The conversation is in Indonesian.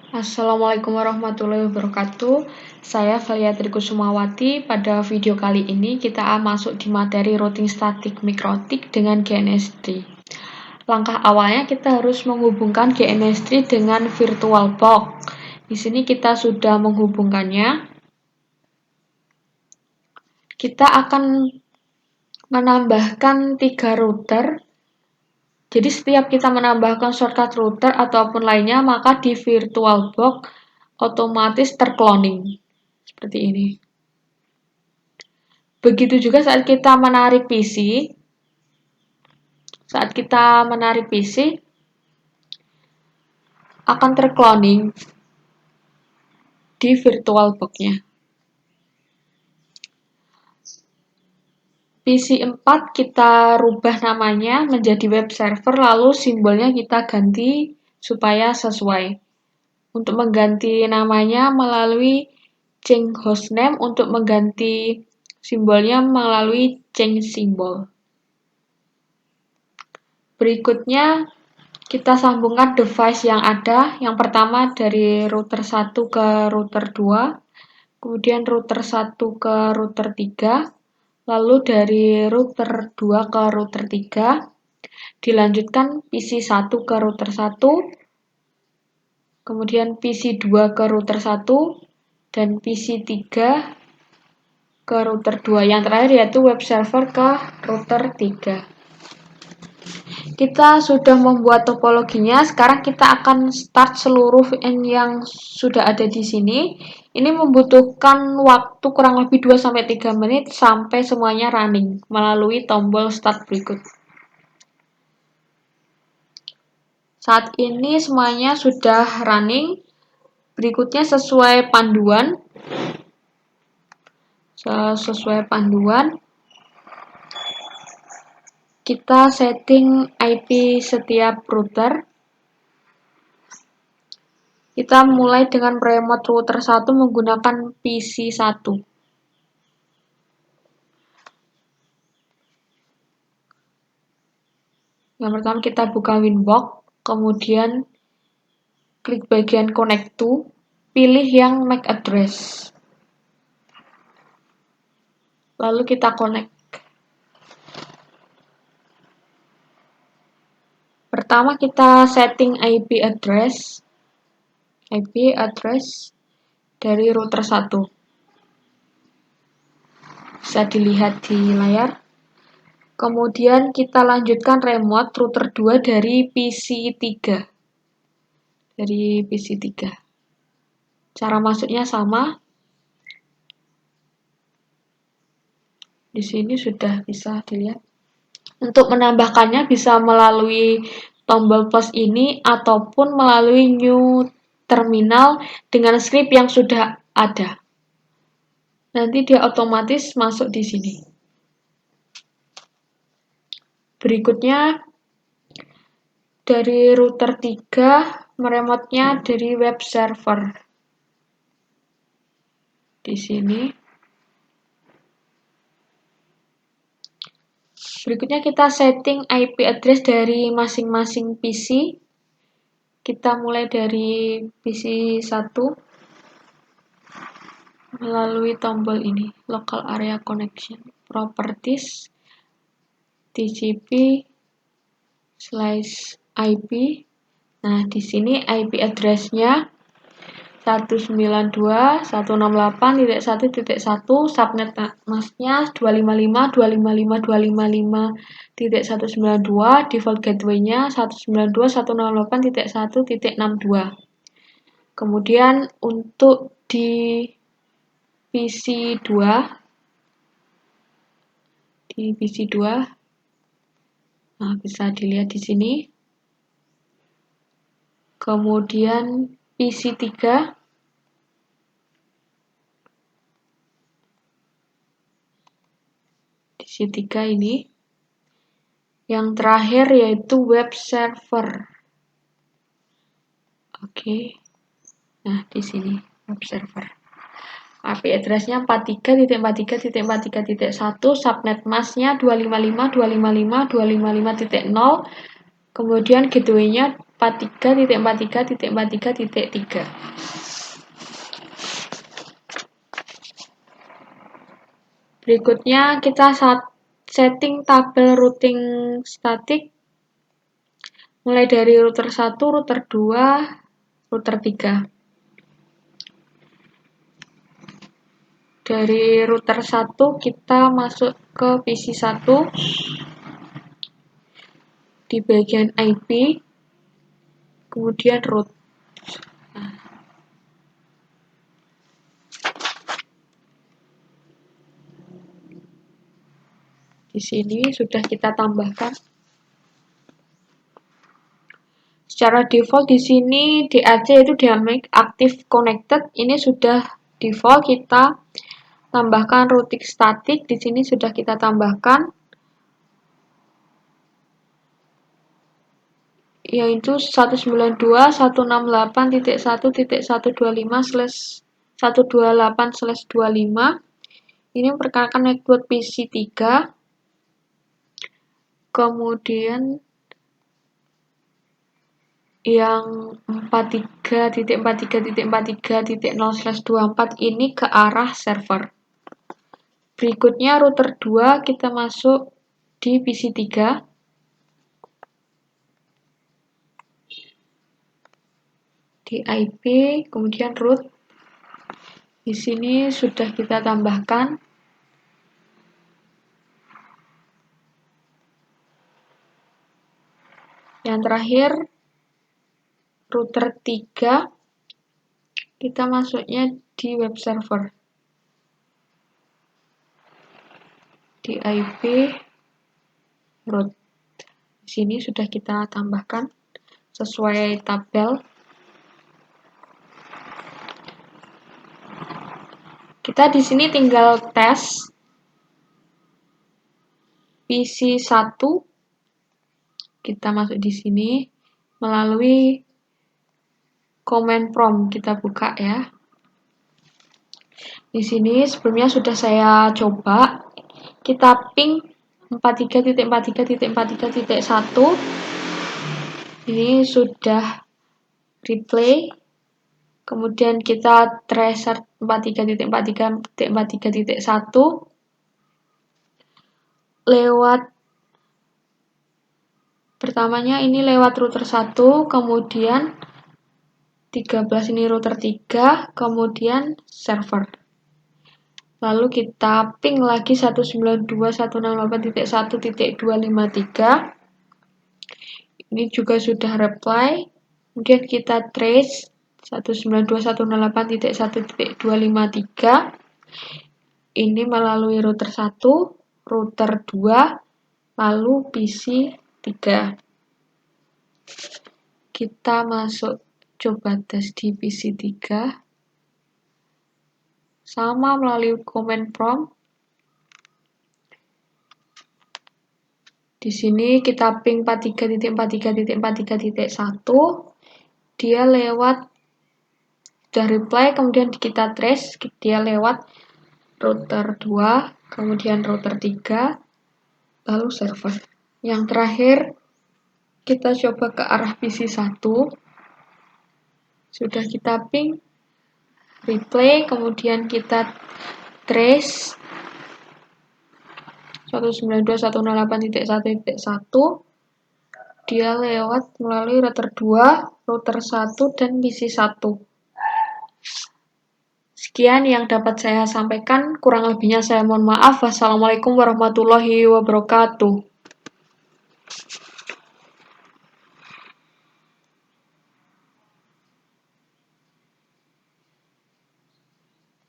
Assalamualaikum warahmatullahi wabarakatuh. Saya Valiatri Kusumawati. Pada video kali ini kita masuk di materi routing statik mikrotik dengan GNS3. Langkah awalnya kita harus menghubungkan GNS3 dengan VirtualBox. Di sini kita sudah menghubungkannya. Kita akan menambahkan 3 router. Jadi setiap kita menambahkan shortcut router ataupun lainnya, maka di VirtualBox otomatis tercloning. Seperti ini. Begitu juga saat kita menarik PC. Saat kita menarik PC, akan tercloning di VirtualBox-nya. PC 4 kita rubah namanya menjadi web server, lalu simbolnya kita ganti supaya sesuai. Untuk mengganti namanya melalui change hostname, untuk mengganti simbolnya melalui change symbol. Berikutnya kita sambungkan device yang ada. Yang pertama dari router 1 ke router 2, kemudian router 1 ke router 3, lalu dari router 2 ke router 3, dilanjutkan PC 1 ke router 1, kemudian PC 2 ke router 1, dan PC 3 ke router 2. Yang terakhir yaitu web server ke router 3. Kita sudah membuat topologinya, sekarang kita akan start seluruh VN yang sudah ada di sini. Ini membutuhkan waktu kurang lebih 2-3 menit sampai semuanya running melalui tombol start berikut. Saat ini semuanya sudah running. Berikutnya sesuai panduan. Kita setting IP setiap router. Kita mulai dengan remote router 1 menggunakan PC 1. Yang pertama kita buka Winbox, kemudian klik bagian Connect to, pilih yang MAC address. Lalu kita connect. Pertama kita setting IP address dari router 1. Bisa dilihat di layar. Kemudian kita lanjutkan remote router 2 dari PC 3. Cara masuknya sama. Di sini sudah bisa dilihat. Untuk menambahkannya bisa melalui tombol plus ini ataupun melalui new terminal dengan script yang sudah ada. Nanti dia otomatis masuk di sini. Berikutnya dari router 3 meremotnya dari web server. Di sini. Berikutnya kita setting IP address dari masing-masing PC. Kita mulai dari PC 1 melalui tombol ini, local area connection, properties, TCP/IP. Nah, di sini IP address-nya 192.168.1.1, subnet masknya 255.255.255.192, default gateway-nya 192.168.1.62. Kemudian untuk di PC 2, nah bisa dilihat di sini. Kemudian PC 3, ini. Yang terakhir yaitu web server. Oke. Nah, di sini web server. IP address-nya 43.43.43.1, subnet masknya 255.255.255.0, kemudian gateway-nya 43.43.43.3. Berikutnya kita setting tabel routing statik mulai dari router 1, router 2, router 3. Dari router 1 kita masuk ke PC 1 di bagian IP, kemudian root. Di sini sudah kita tambahkan. Secara default di sini DAC itu Dynamic Active Connected. Ini sudah default, kita tambahkan routing static. Di sini sudah kita tambahkan, yaitu 192.168.1.125/128/25. Ini memperkenalkan network PC 3. Kemudian yang 43.43.43.0/24 ini ke arah server. Berikutnya router 2 kita masuk di PC 3. Di IP, kemudian root. Di sini sudah kita tambahkan. Yang terakhir router 3, kita masuknya di web server. Di IP root. Di sini sudah kita tambahkan sesuai tabel. Kita di sini tinggal tes PC 1. Kita masuk di sini melalui command prompt, kita buka ya. Di sini sebelumnya sudah saya coba. Kita ping 43.43.43.1. Ini sudah replay. Kemudian kita tracer 43.43.43.1 lewat pertamanya ini lewat router 1, kemudian 13 ini router 3, kemudian server. Lalu kita ping lagi 192.168.1.253. Ini juga sudah reply. Kemudian kita trace 192.168.1.253. Ini melalui router 1, router 2, lalu PC 3. Kita masuk coba tes di PC 3. Sama melalui command prompt. Di sini kita ping 43.43.43.1. Dia lewat sudah reply, kemudian kita trace, dia lewat router 2, kemudian router 3, lalu server. Yang terakhir, kita coba ke arah PC 1. Sudah kita ping, replay, kemudian kita trace 192.168.1.1. Dia lewat melalui router 2, router 1, dan PC 1. Sekian yang dapat saya sampaikan, kurang lebihnya saya mohon maaf. Wassalamualaikum warahmatullahi wabarakatuh.